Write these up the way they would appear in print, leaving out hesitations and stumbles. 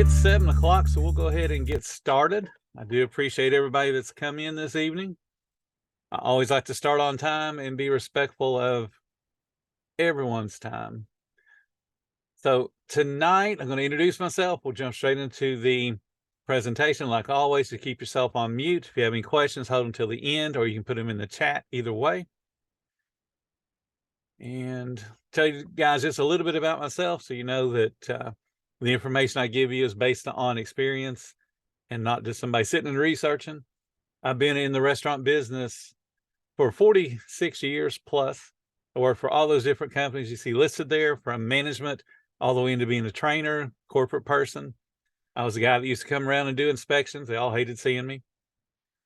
It's 7 o'clock, so we'll go ahead and get started. I do appreciate everybody that's come in this evening. I always like to start on time and be respectful of everyone's time. So tonight, I'm going to introduce myself. We'll jump straight into the presentation. Like always, to keep yourself on mute. If you have any questions, hold them till the end, or you can put them in the chat either way. And tell you guys just a little bit about myself so you know that the information I give you is based on experience and not just somebody sitting and researching. I've been in the restaurant business for 46 years plus. I worked for all those different companies you see listed there, from management all the way into being a trainer, corporate person. I was the guy that used to come around and do inspections. They all hated seeing me.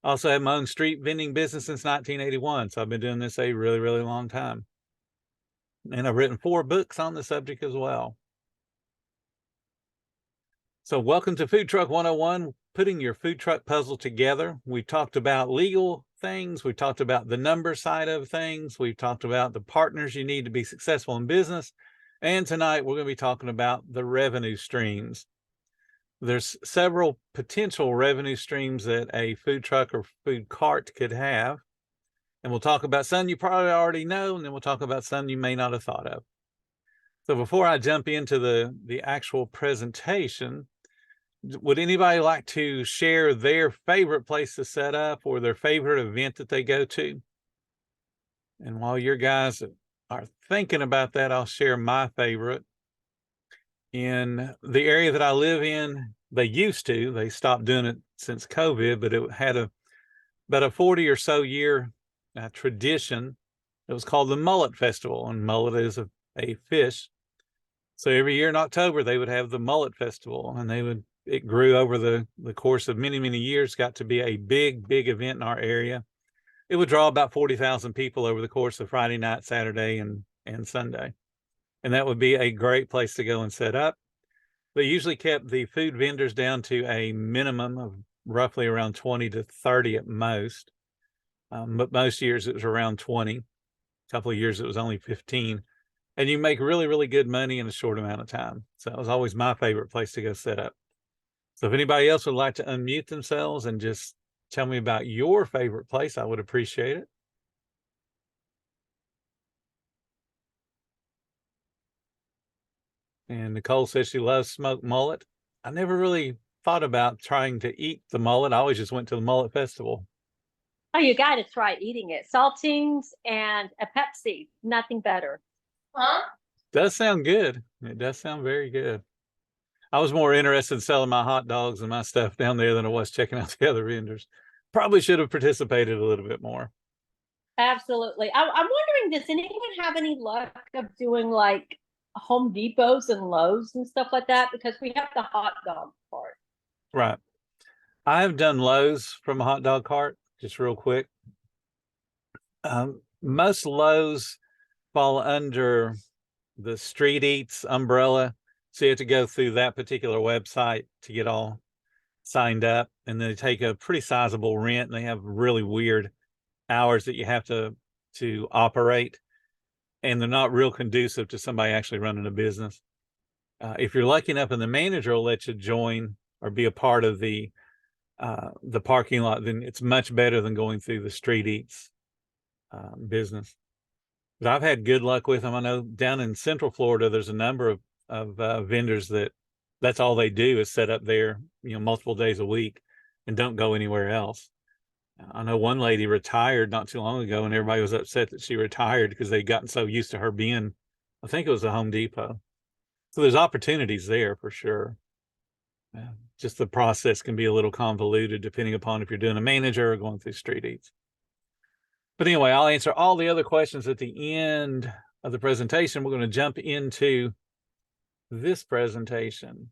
I also had my own street vending business since 1981. So I've been doing this a really, really long time. And I've written 4 books on the subject as well. So welcome to Food Truck 101, putting your food truck puzzle together. We talked about legal things. We talked about the number side of things. We've talked about the partners you need to be successful in business. And tonight we're going to be talking about the revenue streams. There's several potential revenue streams that a food truck or food cart could have. And we'll talk about some you probably already know, and then we'll talk about some you may not have thought of. So before I jump into the actual presentation, would anybody like to share their favorite place to set up or their favorite event that they go to? And while your guys are thinking about that, I'll share my favorite. In the area that I live in, they stopped doing it since COVID, but it had about a 40 or so year tradition. It was called the Mullet Festival, and mullet is a fish. So every year in October, they would have the Mullet Festival, and it grew over the course of many, many years, got to be a big, big event in our area. It would draw about 40,000 people over the course of Friday night, Saturday, and Sunday. And that would be a great place to go and set up. They usually kept the food vendors down to a minimum of roughly around 20 to 30 at most. But most years it was around 20. A couple of years it was only 15. And you make really, really good money in a short amount of time. So it was always my favorite place to go set up. So if anybody else would like to unmute themselves and just tell me about your favorite place, I would appreciate it. And Nicole says she loves smoked mullet. I never really thought about trying to eat the mullet. I always just went to the Mullet Festival. Oh, you got to try eating it. Saltines and a Pepsi, nothing better. Huh? Does sound good. It does sound very good. I was more interested in selling my hot dogs and my stuff down there than I was checking out the other vendors. Probably should have participated a little bit more. Absolutely. I'm wondering, does anyone have any luck of doing like Home Depots and Lowe's and stuff like that? Because we have the hot dog part. Right. I have done Lowe's from a hot dog cart, just real quick. Most Lowe's fall under the Street Eats umbrella. So you have to go through that particular website to get all signed up. And they take a pretty sizable rent, and they have really weird hours that you have to operate. And they're not real conducive to somebody actually running a business. If you're lucky enough and the manager will let you join or be a part of the parking lot, then it's much better than going through the Street Eats business. But I've had good luck with them. I know down in Central Florida, there's a number of vendors that's all they do is set up there, multiple days a week and don't go anywhere else. I know one lady retired not too long ago, and everybody was upset that she retired because they'd gotten so used to her being, I think it was a Home Depot. So there's opportunities there for sure. Just the process can be a little convoluted depending upon if you're doing a manager or going through Street Eats. But anyway, I'll answer all the other questions at the end of the presentation. We're going to jump into this presentation.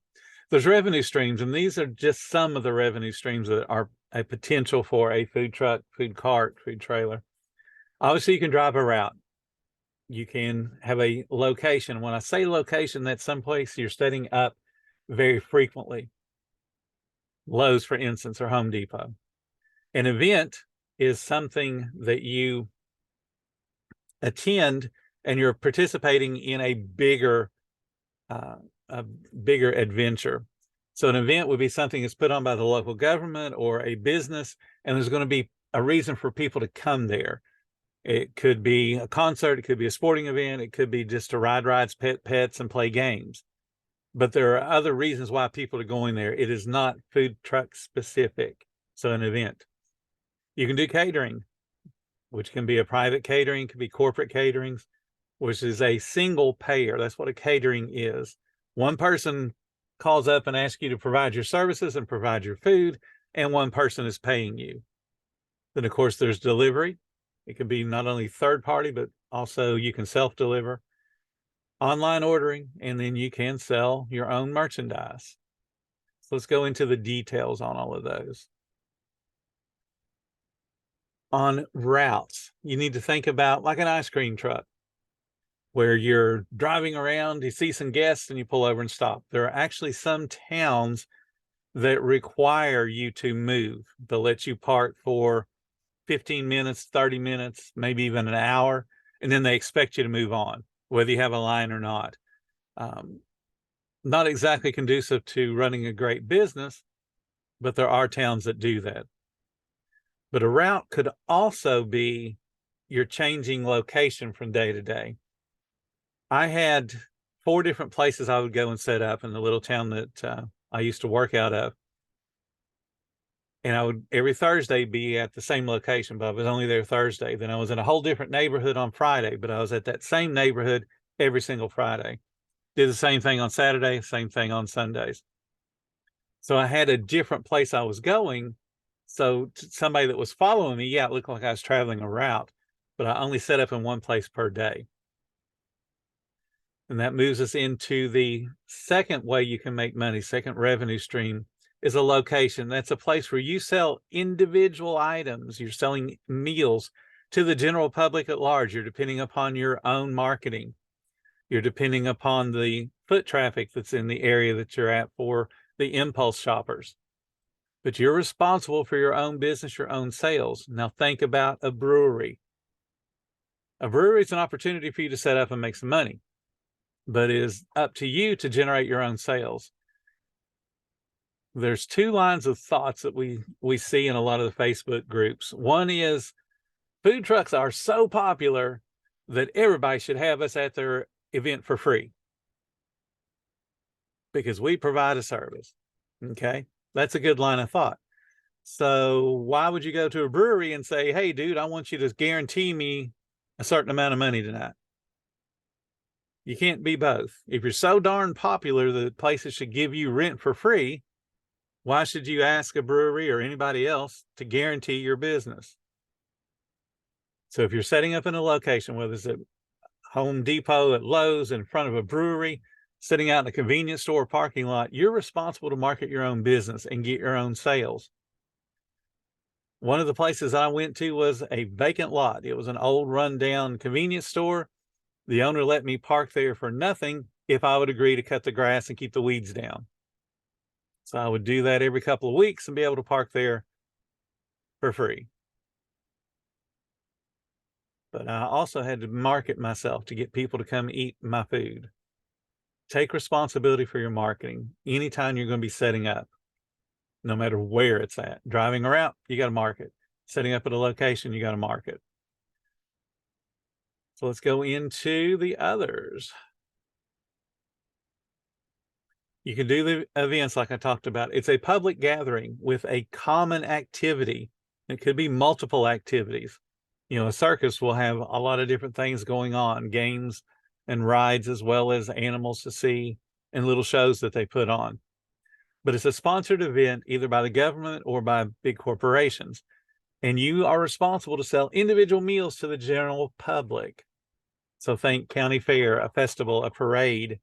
There's revenue streams, and these are just some of the revenue streams that are a potential for a food truck, food cart, food trailer. Obviously, you can drive a route. You can have a location. When I say location, that's someplace you're setting up very frequently. Lowe's, for instance, or Home Depot. An event is something that you attend and you're participating in a bigger adventure. So an event would be something that's put on by the local government or a business, and there's going to be a reason for people to come there. It could be a concert, it could be a sporting event, it could be just to ride rides, pet pets, and play games. But there are other reasons why people are going there. It is not food truck specific. So an event. You can do catering, which can be a private catering, could be corporate caterings, which is a single payer. That's what a catering is. One person calls up and asks you to provide your services and provide your food, and one person is paying you. Then, of course, there's delivery. It can be not only third party, but also you can self-deliver, online ordering, and then you can sell your own merchandise. So let's go into the details on all of those. On routes, you need to think about like an ice cream truck, where you're driving around, you see some guests and you pull over and stop. There are actually some towns that require you to move. They'll let you park for 15 minutes, 30 minutes, maybe even an hour, and then they expect you to move on, whether you have a line or not. Not exactly conducive to running a great business, but there are towns that do that. But a route could also be you're changing location from day to day. I had 4 different places I would go and set up in the little town that I used to work out of. And I would every Thursday be at the same location, but I was only there Thursday. Then I was in a whole different neighborhood on Friday, but I was at that same neighborhood every single Friday. Did the same thing on Saturday, same thing on Sundays. So I had a different place I was going. So somebody that was following me, yeah, it looked like I was traveling a route, but I only set up in one place per day. And that moves us into the second way you can make money, second revenue stream, is a location. That's a place where you sell individual items. You're selling meals to the general public at large. You're depending upon your own marketing. You're depending upon the foot traffic that's in the area that you're at for the impulse shoppers. But you're responsible for your own business, your own sales. Now think about a brewery. A brewery is an opportunity for you to set up and make some money, but it is up to you to generate your own sales. There's 2 lines of thoughts that we see in a lot of the Facebook groups. One is food trucks are so popular that everybody should have us at their event for free because we provide a service. Okay, that's a good line of thought. So why would you go to a brewery and say, hey, dude, I want you to guarantee me a certain amount of money tonight? You can't be both. If you're so darn popular that places should give you rent for free, why should you ask a brewery or anybody else to guarantee your business? So if you're setting up in a location, whether it's at Home Depot, at Lowe's, in front of a brewery, sitting out in a convenience store parking lot, you're responsible to market your own business and get your own sales. One of the places I went to was a vacant lot. It was an old rundown convenience store. The owner let me park there for nothing if I would agree to cut the grass and keep the weeds down. So I would do that every couple of weeks and be able to park there for free. But I also had to market myself to get people to come eat my food. Take responsibility for your marketing anytime you're going to be setting up, no matter where it's at. Driving around, you got to market. Setting up at a location, you got to market. So let's go into the others. You can do the events like I talked about. It's a public gathering with a common activity. It could be multiple activities. You know, a circus will have a lot of different things going on, games and rides, as well as animals to see and little shows that they put on. But it's a sponsored event either by the government or by big corporations. And you are responsible to sell individual meals to the general public. So think county fair, a festival, a parade,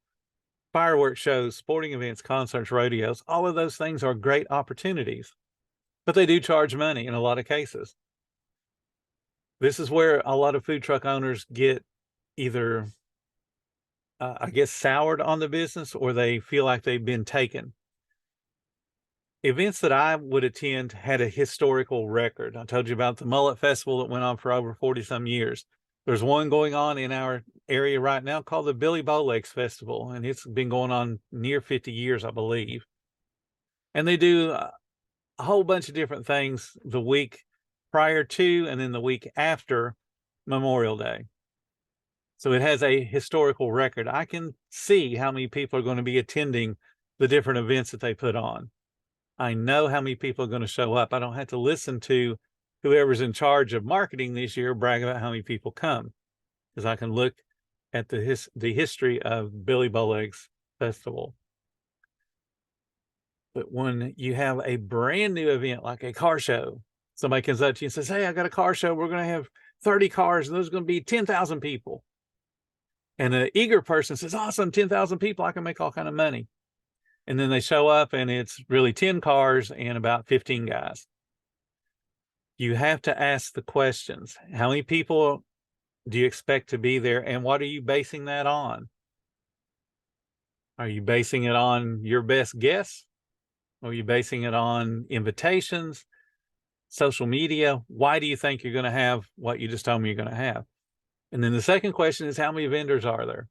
fireworks shows, sporting events, concerts, rodeos. All of those things are great opportunities, but they do charge money in a lot of cases. This is where a lot of food truck owners get either, I guess, soured on the business, or they feel like they've been taken. Events that I would attend had a historical record. I told you about the Mullet Festival that went on for over 40 some years. There's one going on in our area right now called the Billy Bowlegs Festival, and it's been going on near 50 years, I believe. And they do a whole bunch of different things the week prior to and then the week after Memorial Day. So it has a historical record. I can see how many people are going to be attending the different events that they put on. I know how many people are going to show up. I don't have to listen to whoever's in charge of marketing this year brag about how many people come, because I can look at the history of Billy Bowlegs Festival. But when you have a brand new event like a car show, somebody comes up to you and says, "Hey, I got a car show. We're going to have 30 cars, and there's going to be 10,000 people." And an eager person says, "Awesome, 10,000 people. I can make all kind of money." And then they show up and it's really 10 cars and about 15 guys. You have to ask the questions. How many people do you expect to be there? And what are you basing that on? Are you basing it on your best guess? Are you basing it on invitations, social media? Why do you think you're going to have what you just told me you're going to have? And then the second question is, how many vendors are there?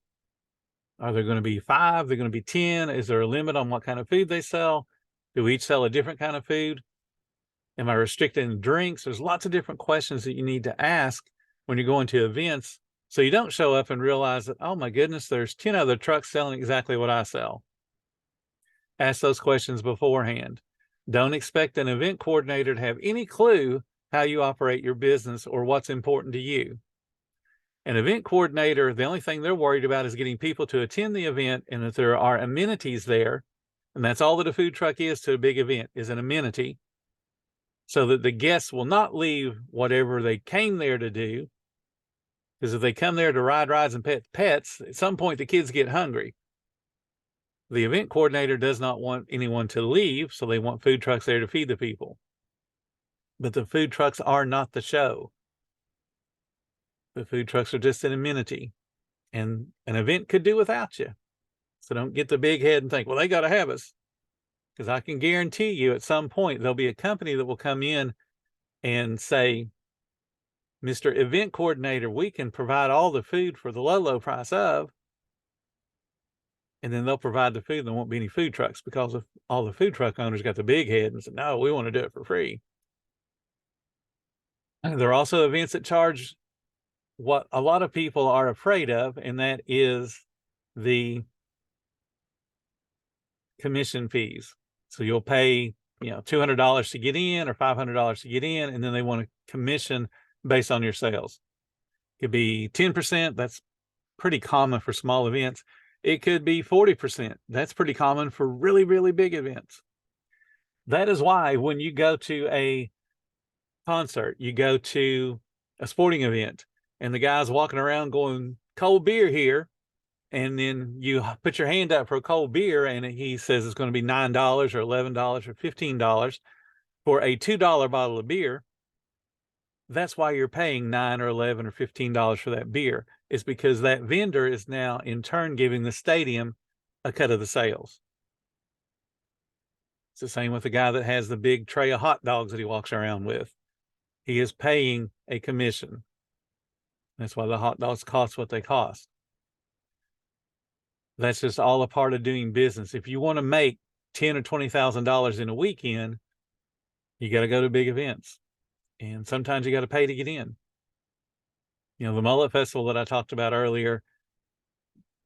Are there going to be 5? They're going to be 10? Is there a limit on what kind of food they sell? Do we each sell a different kind of food? Am I restricting drinks? There's lots of different questions that you need to ask when you're going to events, so you don't show up and realize that, oh my goodness, there's 10 other trucks selling exactly what I sell. Ask those questions beforehand. Don't expect an event coordinator to have any clue how you operate your business or what's important to you. An event coordinator, the only thing they're worried about is getting people to attend the event, and that there are amenities there. And that's all that a food truck is to a big event, is an amenity, so that the guests will not leave whatever they came there to do. Because if they come there to ride rides and pet pets, at some point the kids get hungry. The event coordinator does not want anyone to leave, so they want food trucks there to feed the people. But the food trucks are not the show. The food trucks are just an amenity, and an event could do without you. So don't get the big head and think, well, they got to have us. Because I can guarantee you at some point there'll be a company that will come in and say, "Mr. Event Coordinator, we can provide all the food for the low price of," and then they'll provide the food and there won't be any food trucks, because of all the food truck owners got the big head and said, "No, we want to do it for free." There are also events that charge what a lot of people are afraid of, and that is the commission fees. So you'll pay, $200 to get in or $500 to get in, and then they want a commission based on your sales. It could be 10%. That's pretty common for small events. It could be 40%. That's pretty common for really, really big events. That is why when you go to a concert, you go to a sporting event, and the guy's walking around going, "Cold beer here," and then you put your hand up for a cold beer and he says it's going to be $9 or $11 or $15 for a $2 bottle of beer. That's why you're paying $9 or $11 or $15 for that beer. It's because that vendor is now in turn giving the stadium a cut of the sales. It's the same with the guy that has the big tray of hot dogs that he walks around with. He is paying a commission. That's why the hot dogs cost what they cost. That's just all a part of doing business. If you want to make $10,000 or $20,000 in a weekend, you got to go to big events, and sometimes you got to pay to get in. The Mullet Festival that I talked about earlier,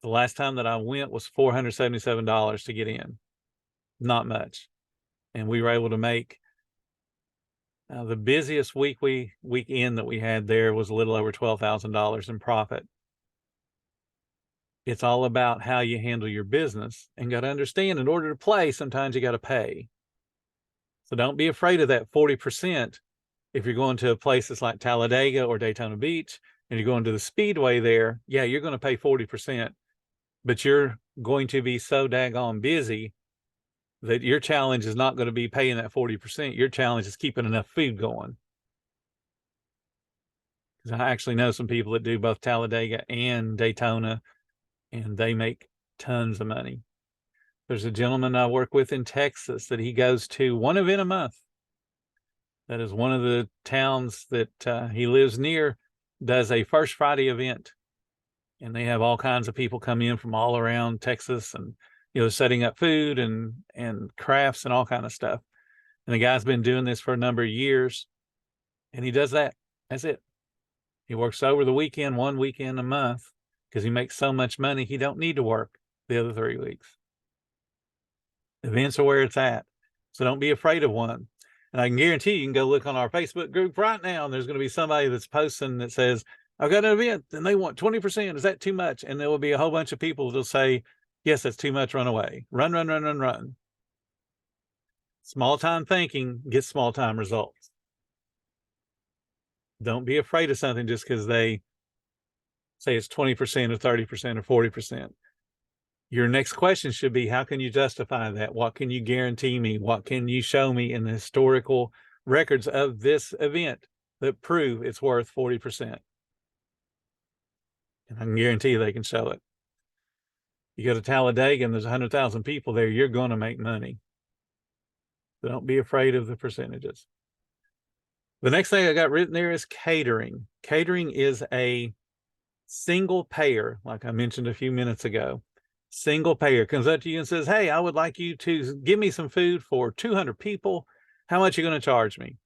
the last time that I went was $477 to get in. Not much. And we were able to make the busiest weekend that we had there was a little over $12,000 in profit. It's all about how you handle your business, and got to understand, in order to play, sometimes you got to pay. So don't be afraid of that 40%. If you're going to a place that's like Talladega or Daytona Beach and you're going to the Speedway there, yeah, you're going to pay 40%, but you're going to be so daggone busy that your challenge is not going to be paying that 40%. Your challenge is keeping enough food going. Because I actually know some people that do both Talladega and Daytona, and they make tons of money. There's a gentleman I work with in Texas that he goes to one event a month. That is one of the towns that he lives near, does a First Friday event. And they have all kinds of people come in from all around Texas, and setting up food and crafts and all kind of stuff. And the guy's been doing this for a number of years, and he does that. That's it. He works over the weekend, one weekend a month, because he makes so much money, he don't need to work the other 3 weeks. Events are where it's at. So don't be afraid of one. And I can guarantee you can go look on our Facebook group right now, and there's going to be somebody that's posting that says, I've got an event and they want 20%. Is that too much? And there will be a whole bunch of people that'll say, yes, that's too much. Run away. Run, run, run, run, run. Small time thinking gets small time results. Don't be afraid of something just because they say it's 20% or 30% or 40%. Your next question should be, how can you justify that? What can you guarantee me? What can you show me in the historical records of this event that prove it's worth 40%? And I can guarantee you they can show it. You go to Talladega and there's 100,000 people there, you're going to make money. So don't be afraid of the percentages. The next thing I got written there is catering. Catering is a single payer, like I mentioned a few minutes ago. Single payer comes up to you and says, hey, I would like you to give me some food for 200 people. How much are you going to charge me?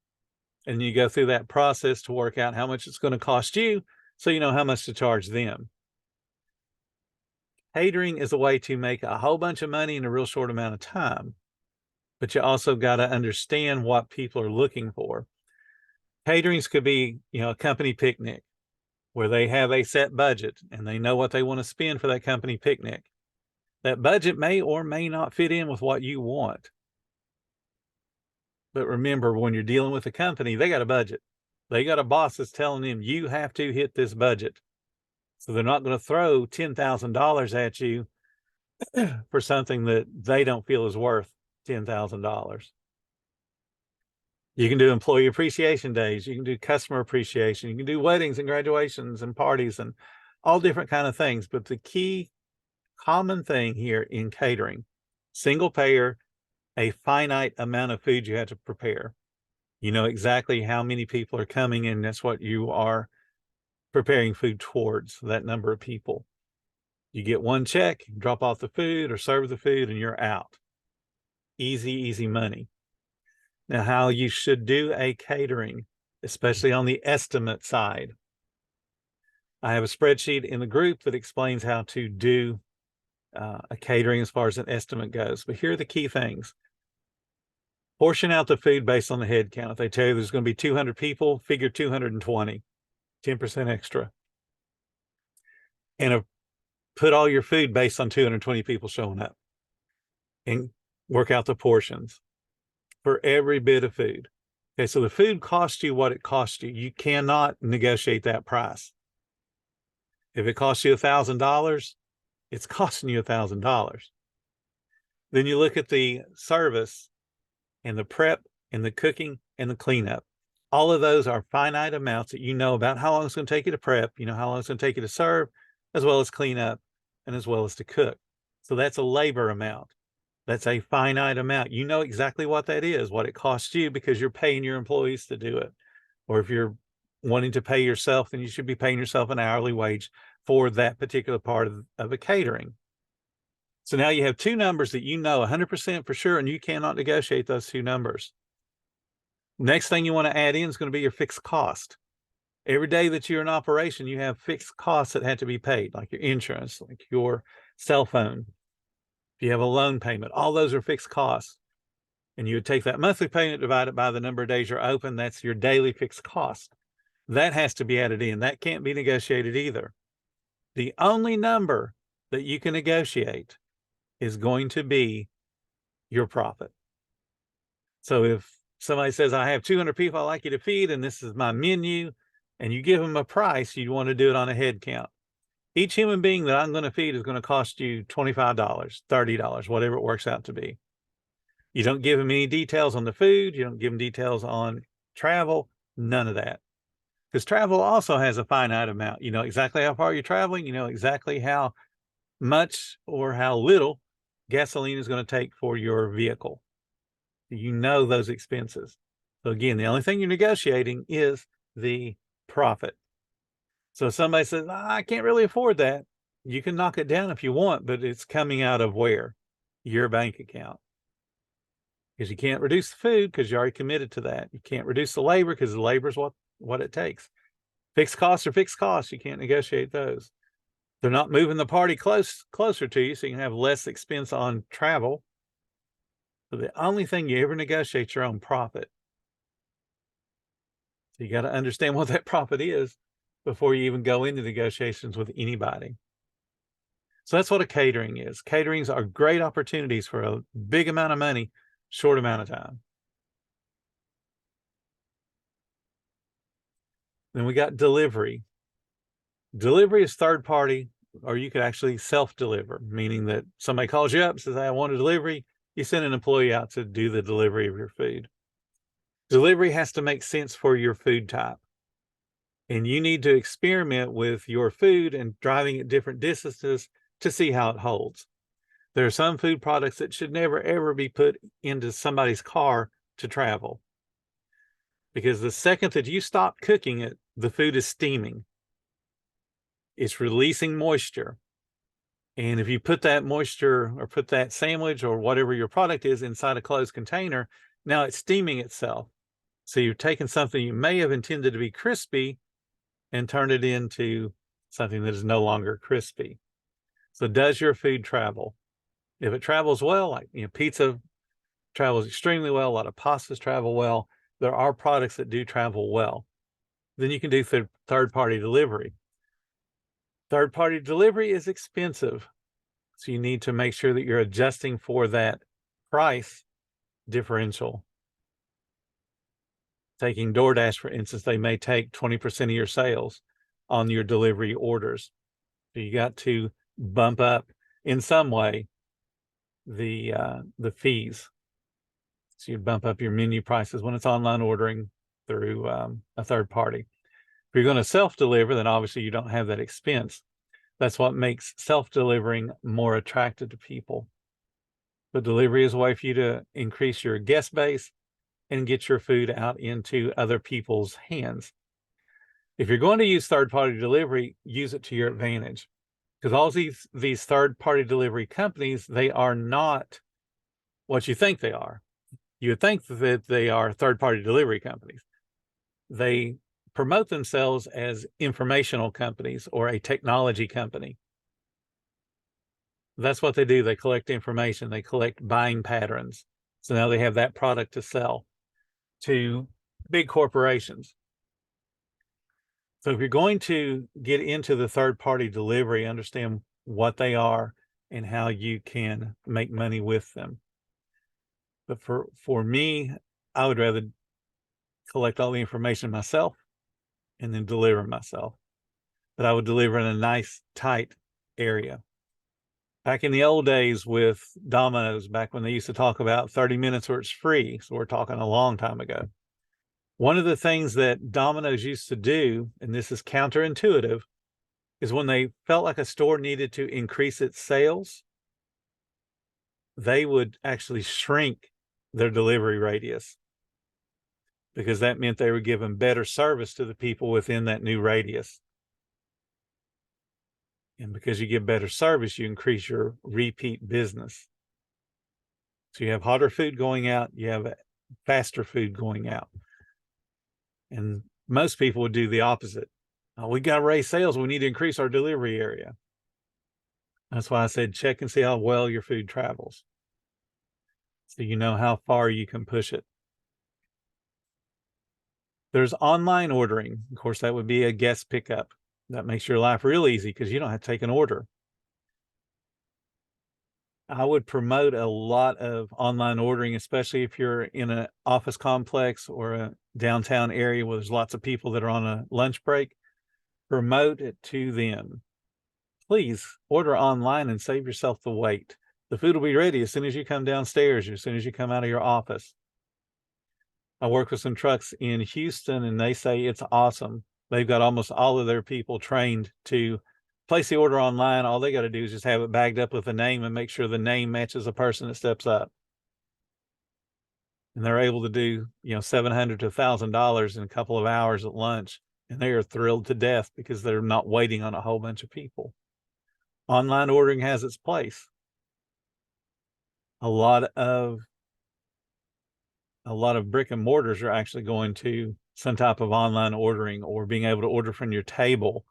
And you go through that process to work out how much it's going to cost you, so you know how much to charge them. Catering is a way to make a whole bunch of money in a real short amount of time, but you also got to understand what people are looking for. Caterings could be, a company picnic where they have a set budget and they know what they want to spend for that company picnic. That budget may or may not fit in with what you want. But remember, when you're dealing with a company, they got a budget. They got a boss that's telling them, you have to hit this budget. So they're not going to throw $10,000 at you for something that they don't feel is worth $10,000. You can do employee appreciation days. You can do customer appreciation. You can do weddings and graduations and parties and all different kind of things. But the key common thing here in catering, single payer, a finite amount of food you have to prepare. You know exactly how many people are coming, and that's what you are preparing food towards, that number of people. You get one check, drop off the food or serve the food, and you're out. Easy, easy money. Now, how you should do a catering, especially on the estimate side. I have a spreadsheet in the group that explains how to do a catering as far as an estimate goes. But here are the key things. Portion out the food based on the head count. If they tell you there's going to be 200 people, figure 220, 10% extra. And put all your food based on 220 people showing up. And work out the portions for every bit of food. Okay, so the food costs you what it costs you. You cannot negotiate that price. If it costs you $1,000, it's costing you $1,000. Then you look at the service and the prep and the cooking and the cleanup. All of those are finite amounts that you know about how long it's going to take you to prep, how long it's going to take you to serve, as well as clean up and as well as to cook. So that's a labor amount. That's a finite amount. You know exactly what that is, what it costs you, because you're paying your employees to do it. Or if you're wanting to pay yourself, then you should be paying yourself an hourly wage for that particular part of a catering. So now you have two numbers that you know 100% for sure, and you cannot negotiate those two numbers. Next thing you want to add in is going to be your fixed cost. Every day that you're in operation, you have fixed costs that have to be paid, like your insurance, like your cell phone. If you have a loan payment, all those are fixed costs. And you would take that monthly payment divided by the number of days you're open. That's your daily fixed cost. That has to be added in. That can't be negotiated either. The only number that you can negotiate is going to be your profit. So if somebody says, I have 200 people I'd like you to feed, and this is my menu, and you give them a price, you want to do it on a head count. Each human being that I'm going to feed is going to cost you $25, $30, whatever it works out to be. You don't give them any details on the food. You don't give them details on travel, none of that. Because travel also has a finite amount. You know exactly how far you're traveling. You know exactly how much or how little gasoline is going to take for your vehicle. You know those expenses. So again, the only thing you're negotiating is the profit. So if somebody says, I can't really afford that, you can knock it down if you want, but it's coming out of where? your bank account. Because you can't reduce the food because you already committed to that. You can't reduce the labor because the labor is what it takes. Fixed costs are fixed costs. You can't negotiate those. They're not moving the party closer to you, so you can have less expense on travel. So the only thing you ever negotiate your own profit. So you got to understand what that profit is before you even go into negotiations with anybody. So that's what a catering is. Caterings are great opportunities for a big amount of money, short amount of time. Then we got delivery. Delivery is third party, or you could actually self-deliver, meaning that somebody calls you up and says, I want a delivery. You send an employee out to do the delivery of your food. Delivery has to make sense for your food type. And you need to experiment with your food and driving at different distances to see how it holds. There are some food products that should never, ever be put into somebody's car to travel. Because the second that you stop cooking it, the food is steaming. It's releasing moisture. And if you put that moisture or put that sandwich or whatever your product is inside a closed container, now it's steaming itself. So you've taken something you may have intended to be crispy and turned it into something that is no longer crispy. So does your food travel? If it travels well, like pizza travels extremely well, a lot of pastas travel well, there are products that do travel well. Then you can do third-party delivery. Third-party delivery is expensive. So you need to make sure that you're adjusting for that price differential. Taking DoorDash, for instance, they may take 20% of your sales on your delivery orders. So you got to bump up in some way the fees. So you bump up your menu prices when it's online ordering through a third party. If you're going to self-deliver, then obviously you don't have that expense. That's what makes self-delivering more attractive to people. But delivery is a way for you to increase your guest base and get your food out into other people's hands. If you're going to use third-party delivery, use it to your advantage. Because all these third-party delivery companies, they are not what you think they are. You would think that they are third-party delivery companies. They promote themselves as informational companies or a technology company. That's what they do. They collect information. They collect buying patterns. So now they have that product to sell to big corporations. So if you're going to get into the third-party delivery, understand what they are and how you can make money with them. But for me, I would rather collect all the information myself and then deliver myself. But I would deliver in a nice, tight area. Back in the old days with Domino's, back when they used to talk about 30 minutes or it's free, so we're talking a long time ago. One of the things that Domino's used to do, and this is counterintuitive, is when they felt like a store needed to increase its sales, they would actually shrink their delivery radius because that meant they were giving better service to the people within that new radius. And because you give better service, you increase your repeat business. So you have hotter food going out, you have faster food going out. And most people would do the opposite. Oh, we got to raise sales. We need to increase our delivery area. That's why I said check and see how well your food travels, so you know how far you can push it. There's online ordering. Of course, that would be a guest pickup. That makes your life real easy because you don't have to take an order. I would promote a lot of online ordering, especially if you're in an office complex or a downtown area where there's lots of people that are on a lunch break. Promote it to them. Please order online and save yourself the wait. The food will be ready as soon as you come downstairs, as soon as you come out of your office. I work with some trucks in Houston and they say it's awesome. They've got almost all of their people trained to place the order online. All they got to do is just have it bagged up with a name and make sure the name matches the person that steps up. And they're able to do, $700 to $1,000 in a couple of hours at lunch. And they are thrilled to death because they're not waiting on a whole bunch of people. Online ordering has its place. a lot of brick and mortars are actually going to some type of online ordering, or being able to order from your table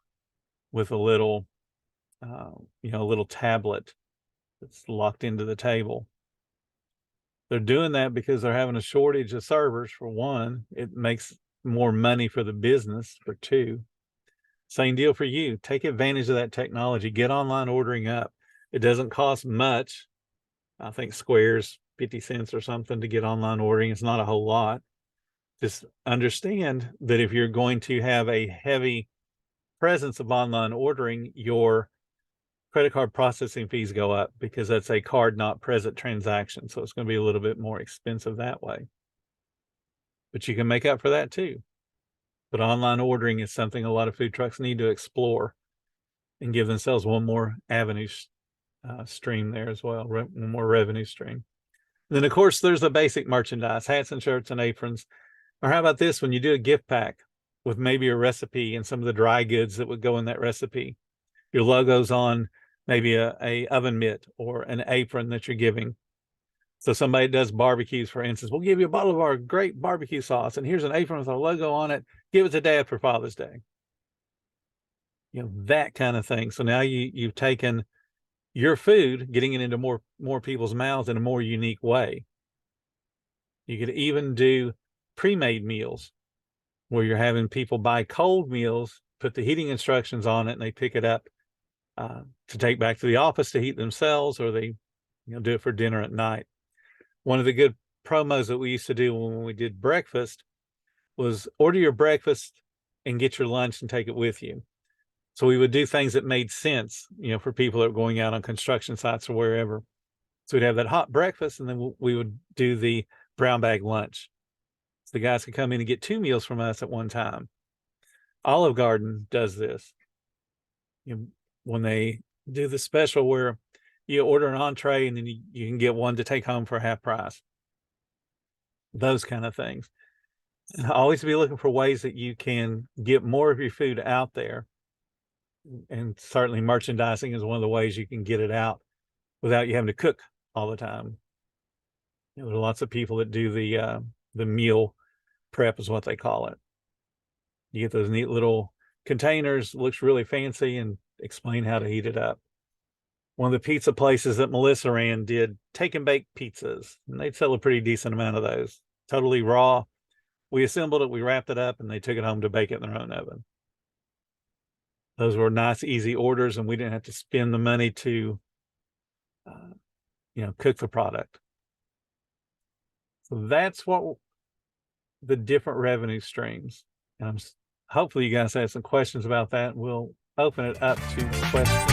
with a little, a little tablet that's locked into the table. They're doing that because they're having a shortage of servers, for one. It makes more money for the business, for two. Same deal for you. Take advantage of that technology. Get online ordering up. It doesn't cost much. I think Square's 50 cents or something to get online ordering. It's not a whole lot. Just understand that if you're going to have a heavy presence of online ordering, your credit card processing fees go up, because that's a card not present transaction. So it's going to be a little bit more expensive that way. But you can make up for that too. But online ordering is something a lot of food trucks need to explore and give themselves one more avenue stream there as well, one more revenue stream. Then, of course, there's the basic merchandise, hats and shirts and aprons. Or how about this, when you do a gift pack with maybe a recipe and some of the dry goods that would go in that recipe, your logo's on maybe a oven mitt or an apron that you're giving. So somebody does barbecues, for instance, we'll give you a bottle of our great barbecue sauce, and here's an apron with our logo on it. Give it to Dad for Father's Day. That kind of thing. So now you've taken your food, getting it into more people's mouths in a more unique way. You could even do pre-made meals where you're having people buy cold meals, put the heating instructions on it, and they pick it up to take back to the office to heat themselves, or they do it for dinner at night. One of the good promos that we used to do when we did breakfast was order your breakfast and get your lunch and take it with you. So we would do things that made sense, for people that were going out on construction sites or wherever. So we'd have that hot breakfast, and then we would do the brown bag lunch. So the guys could come in and get 2 meals from us at one time. Olive Garden does this. When they do the special where you order an entree and then you can get one to take home for half price. Those kind of things. Always be looking for ways that you can get more of your food out there. And certainly merchandising is one of the ways you can get it out without you having to cook all the time. There are lots of people that do the meal prep, is what they call it. You get those neat little containers, looks really fancy, and explain how to heat it up. One of the pizza places that Melissa ran did take and bake pizzas, and they'd sell a pretty decent amount of those. Totally raw. We assembled it, we wrapped it up, and they took it home to bake it in their own oven. Those were nice, easy orders, and we didn't have to spend the money to, cook the product. So that's what the different revenue streams. And hopefully you guys have some questions about that. We'll open it up to questions.